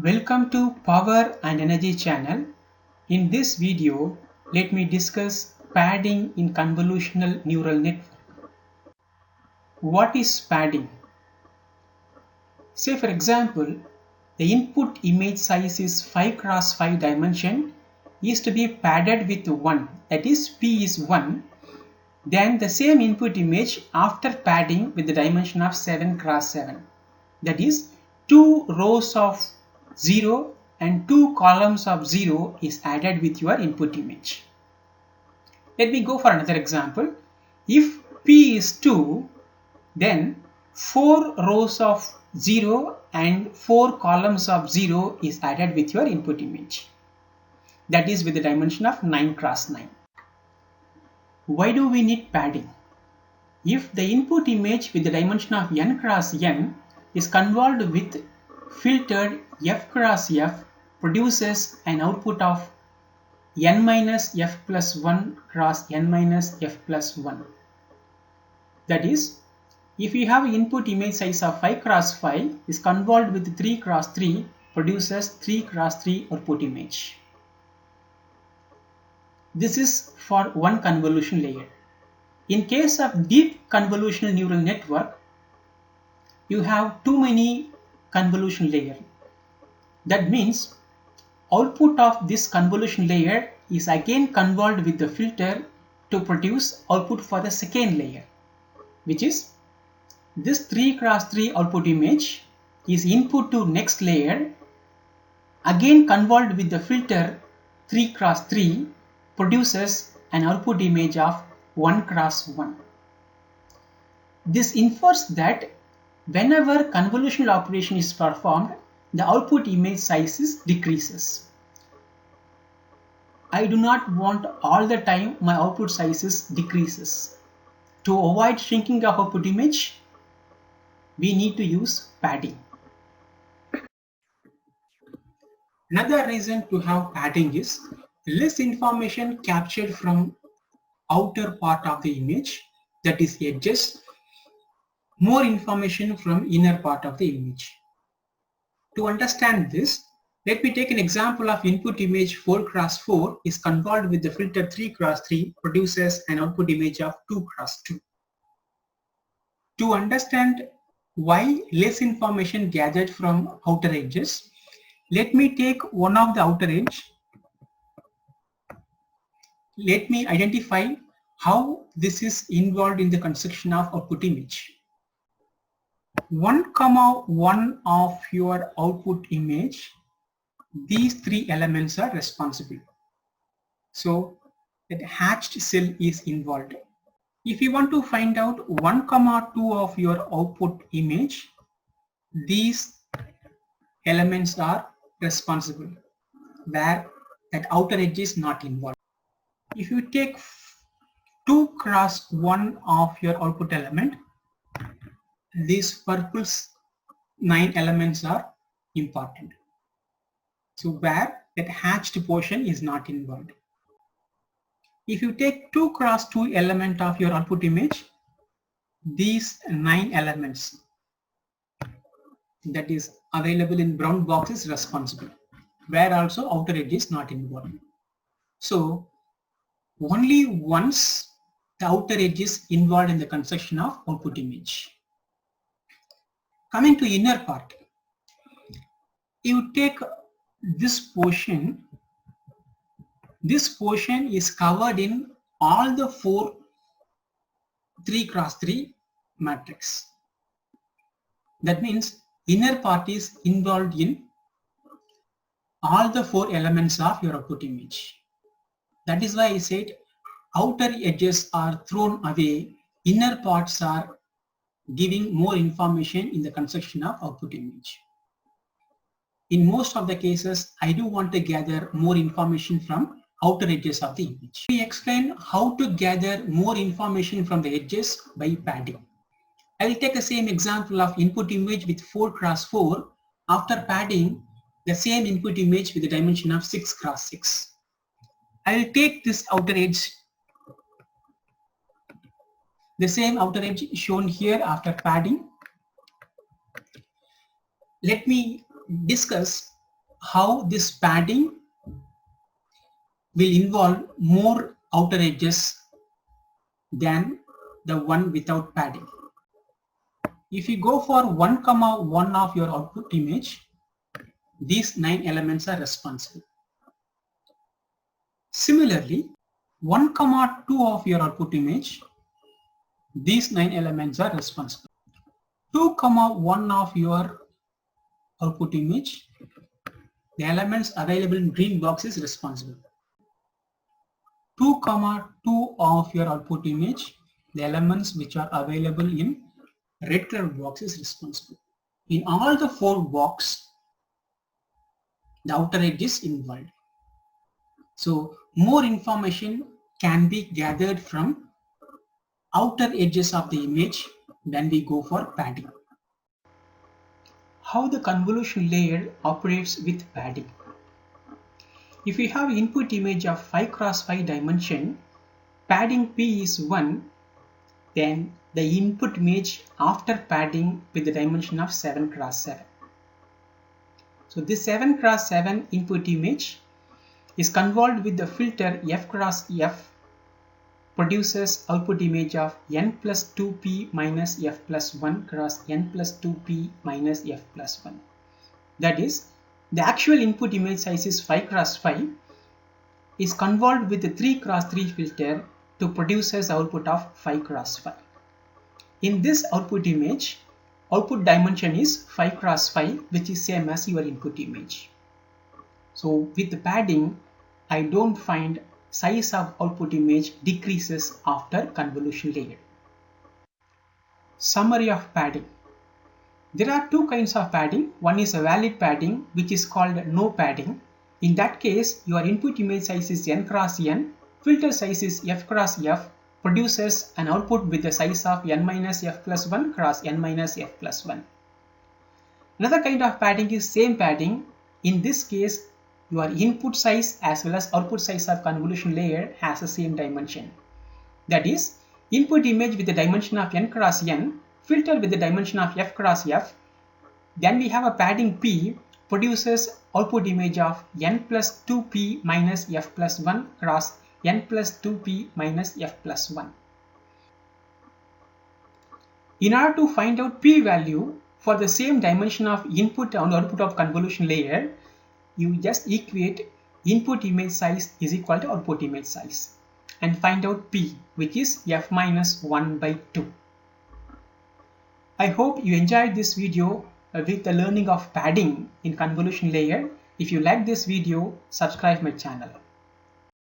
Welcome to Power and Energy channel. In this video, let me discuss padding in convolutional neural network. What is padding? Say for example, the input image size is 5 cross 5 dimension is to be padded with 1, that is P is 1. Then the same input image after padding with the dimension of 7 cross 7, that is 2 rows of 0 and 2 columns of 0 is added with your input image. Let me go for another example. If P is 2, then 4 rows of 0 and 4 columns of 0 is added with your input image, that is with the dimension of 9 cross 9. Why do we need padding? If the input image with the dimension of n cross n is convolved with filtered f cross f produces an output of n minus f plus 1 cross n minus f plus 1. That is, if you have an input image size of 5 cross 5 is convolved with 3 cross 3 produces 3 cross 3 output image. This is for one convolution layer. In case of deep convolutional neural network, you have too many convolution layer. That means output of this convolution layer is again convolved with the filter to produce output for the second layer, which is this 3 cross 3 output image is input to next layer, again convolved with the filter 3 cross 3 produces an output image of 1 cross 1. This infers that whenever convolutional operation is performed, the output image size decreases. I do not want all the time my output sizes decreases. To avoid shrinking of output image, we need to use padding. Another reason to have padding is less information captured from outer part of the image, that is edges, more information from inner part of the image. To understand this, let me take an example of input image 4 cross 4 is convolved with the filter 3 cross 3 produces an output image of 2 cross 2. To understand why less information gathered from outer edges, let me take one of the outer edge. Let me identify how this is involved in the construction of output image. 1, 1 of your output image, these three elements are responsible. So that hatched cell is involved. If you want to find out 1, 2 of your output image, these elements are responsible, where that outer edge is not involved. If you take 2 cross 1 of your output element, these purple 9 elements are important. So where that hatched portion is not involved. If you take 2 cross 2 element of your output image, these 9 elements that is available in brown box is responsible, where also outer edge is not involved. So only once the outer edge is involved in the construction of output image. Coming to inner part, you take this portion is covered in all the 4 3 cross 3 matrix. That means inner part is involved in all the 4 elements of your output image. That is why I said outer edges are thrown away, inner parts are giving more information in the construction of output image. In most of the cases, I do want to gather more information from outer edges of the image. We explain how to gather more information from the edges by padding. I will take the same example of input image with 4 cross 4. After padding, the same input image with the dimension of 6 cross 6. I will take this outer edge, the same outer edge shown here after padding. Let me discuss how this padding will involve more outer edges than the one without padding. If you go for 1, 1 of your output image, these 9 elements are responsible. Similarly, 1, 2 of your output image, these 9 elements are responsible. 2, 1 of your output image, the elements available in green box is responsible. 2, 2 of your output image, the elements which are available in red color box is responsible. In all the 4 boxes, the outer edge is involved. So more information can be gathered from outer edges of the image when we go for padding. How the convolution layer operates with padding. If we have input image of 5 cross 5 dimension, padding P is 1, then the input image after padding with the dimension of 7 cross 7. So this 7 cross 7 input image is convolved with the filter F cross F, produces output image of n plus 2p minus f plus 1 cross n plus 2p minus f plus 1. That is, the actual input image size is 5 cross 5 is convolved with the 3 cross 3 filter to produces output of 5 cross 5. In this output image, output dimension is 5 cross 5, which is same as your input image. So with the padding, I don't find size of output image decreases after convolution layer. Summary of padding. There are 2 kinds of padding. One is a valid padding, which is called no padding. In that case, your input image size is n cross n, filter size is f cross f, produces an output with the size of n minus f plus 1 cross n minus f plus 1. Another kind of padding is same padding. In this case, your input size as well as output size of convolution layer has the same dimension. That is, input image with the dimension of n cross n, filter with the dimension of f cross f, then we have a padding P produces output image of n plus 2p minus f plus 1 cross n plus 2p minus f plus 1. In order to find out p value for the same dimension of input and output of convolution layer, you just equate input image size is equal to output image size and find out p, which is f minus 1 by 2. I hope you enjoyed this video with the learning of padding in convolution layer. If you like this video, subscribe my channel.